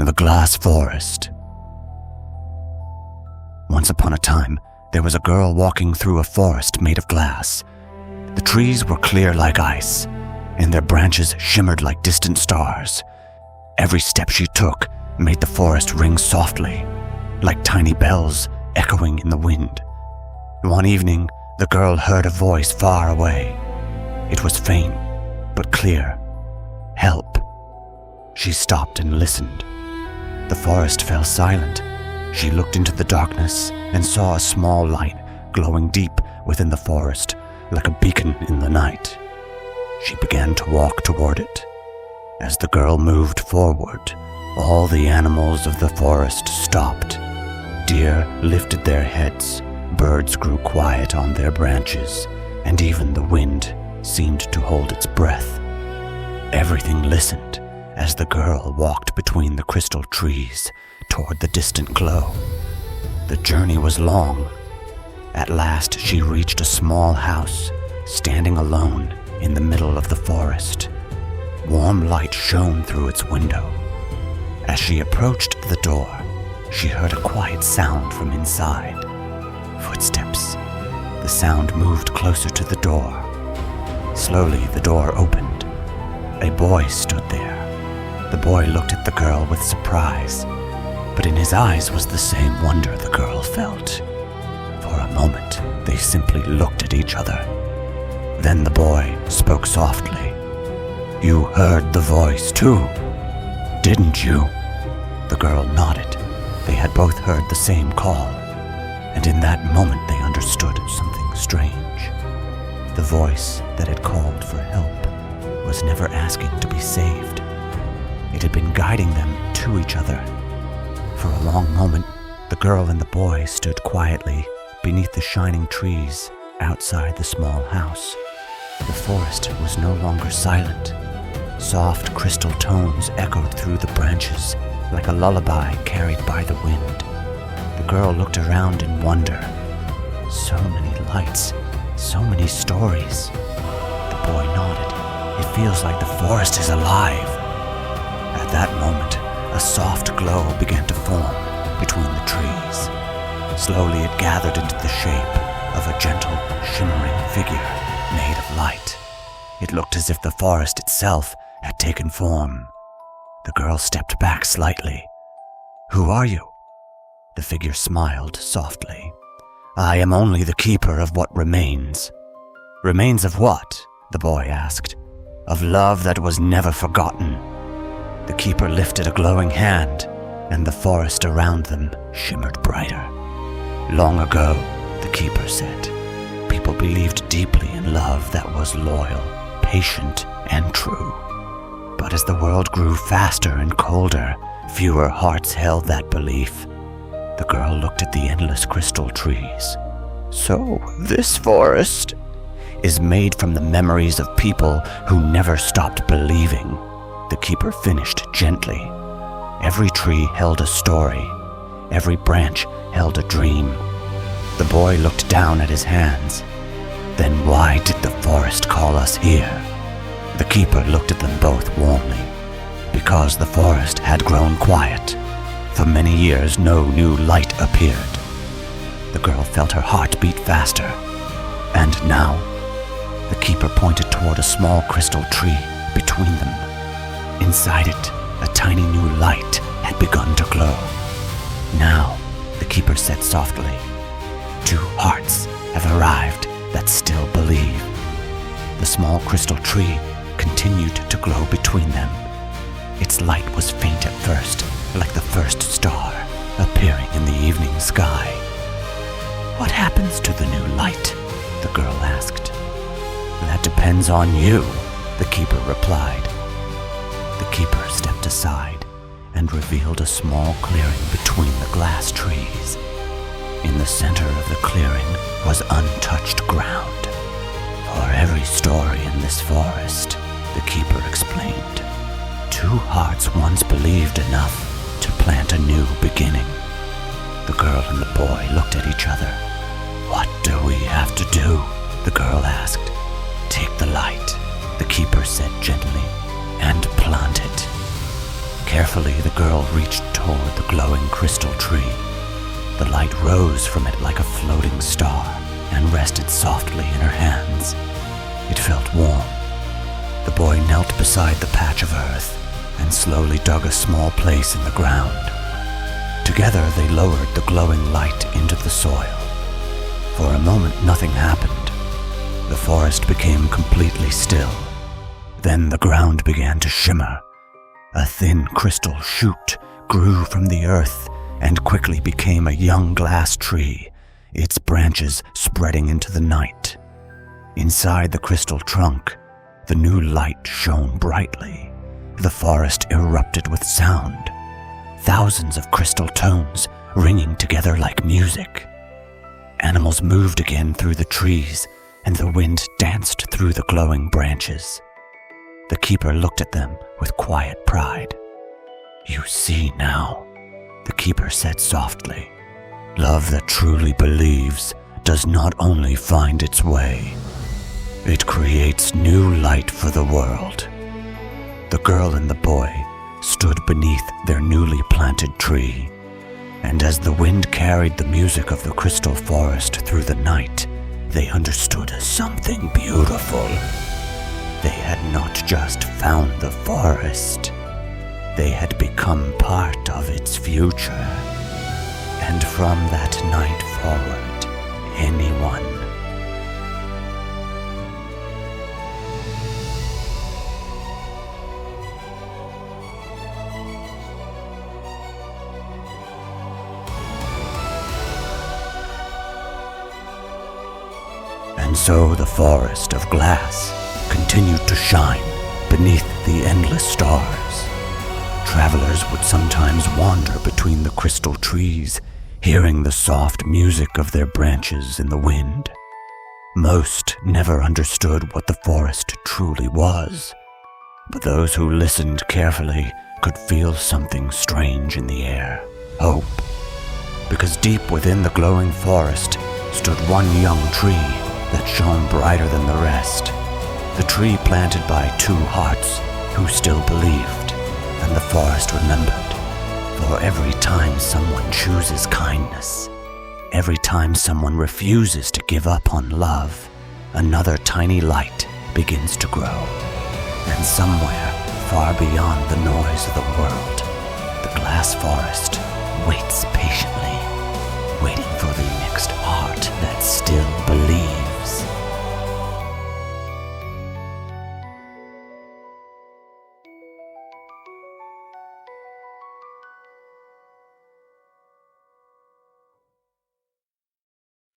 the glass forest. Once upon a time, there was a girl walking through a forest made of glass. The trees were clear like ice, and their branches shimmered like distant stars. Every step she took made the forest ring softly, like tiny bells echoing in the wind. One evening, the girl heard a voice far away. It was faint, but clear. Help. She stopped and listened. The forest fell silent. She looked into the darkness and saw a small light glowing deep within the forest, like a beacon in the night. She began to walk toward it. As the girl moved forward, all the animals of the forest stopped. Deer lifted their heads, birds grew quiet on their branches, and even the wind seemed to hold its breath. Everything listened as the girl walked between the crystal trees toward the distant glow. The journey was long. At last she reached a small house, standing alone in the middle of the forest. Warm light shone through its window. As she approached the door, she heard a quiet sound from inside. Footsteps. The sound moved closer to the door. Slowly the door opened. A boy stood there. The boy looked at the girl with surprise, but in his eyes was the same wonder the girl felt. For a moment, they simply looked at each other. Then the boy spoke softly. "You heard the voice too, didn't you?" The girl nodded. They had both heard the same call, and in that moment they understood something strange. The voice that had called for help was never asking to be saved. It had been guiding them to each other. For a long moment, the girl and the boy stood quietly beneath the shining trees outside the small house. The forest was no longer silent. Soft crystal tones echoed through the branches like a lullaby carried by the wind. The girl looked around in wonder. So many lights, so many stories. The boy nodded. "It feels like the forest is alive." At that moment, a soft glow began to form between the trees. Slowly it gathered into the shape of a gentle, shimmering figure made of light. It looked as if the forest itself had taken form. The girl stepped back slightly. "Who are you?" The figure smiled softly. "I am only the keeper of what remains." "Remains of what?" the boy asked. "Of love that was never forgotten." The keeper lifted a glowing hand, and the forest around them shimmered brighter. "Long ago," the keeper said, "people believed deeply in love that was loyal, patient, and true. But as the world grew faster and colder, fewer hearts held that belief." The girl looked at the endless crystal trees. "So this forest is made from the memories of people who never stopped believing," the keeper finished gently. Every tree held a story. Every branch held a dream. The boy looked down at his hands. "Then why did the forest call us here?" The keeper looked at them both warmly. "Because the forest had grown quiet. For many years no new light appeared." The girl felt her heart beat faster. "And now?" The keeper pointed toward a small crystal tree between them. Inside it, a tiny new light had begun to glow. "Now," the keeper said softly, "2 hearts have arrived that still believe." The small crystal tree continued to glow between them. Its light was faint at first, like the first star appearing in the evening sky. "What happens to the new light?" the girl asked. "That depends on you," the keeper replied. The keeper stepped aside and revealed a small clearing between the glass trees. In the center of the clearing was untouched ground. "For every story in this forest," the keeper explained, 2 hearts once believed enough to plant a new beginning." The girl and the boy looked at each other. "What do we have to do?" the girl asked. "Take the light," the keeper said gently, "and plant it." Carefully, the girl reached toward the glowing crystal tree. The light rose from it like a floating star and rested softly in her hands. It felt warm. The boy knelt beside the patch of earth and slowly dug a small place in the ground. Together, they lowered the glowing light into the soil. For a moment, nothing happened. The forest became completely still. Then the ground began to shimmer. A thin crystal shoot grew from the earth and quickly became a young glass tree, its branches spreading into the night. Inside the crystal trunk, the new light shone brightly. The forest erupted with sound, thousands of crystal tones ringing together like music. Animals moved again through the trees, and the wind danced through the glowing branches. The keeper looked at them with quiet pride. "You see now," the keeper said softly. "Love that truly believes does not only find its way, it creates new light for the world." The girl and the boy stood beneath their newly planted tree, and as the wind carried the music of the crystal forest through the night, they understood something beautiful. They had not just found the forest, they had become part of its future. And from that night forward, anyone And so the forest of glass continued to shine beneath the endless stars. Travelers would sometimes wander between the crystal trees, hearing the soft music of their branches in the wind. Most never understood what the forest truly was, but those who listened carefully could feel something strange in the air: hope. Because deep within the glowing forest stood one young tree that shone brighter than the rest. The tree planted by two hearts who still believed, and the forest remembered. For every time someone chooses kindness, every time someone refuses to give up on love, another tiny light begins to grow. And somewhere, far beyond the noise of the world, the glass forest waits patiently, waiting for the next heart that still believes.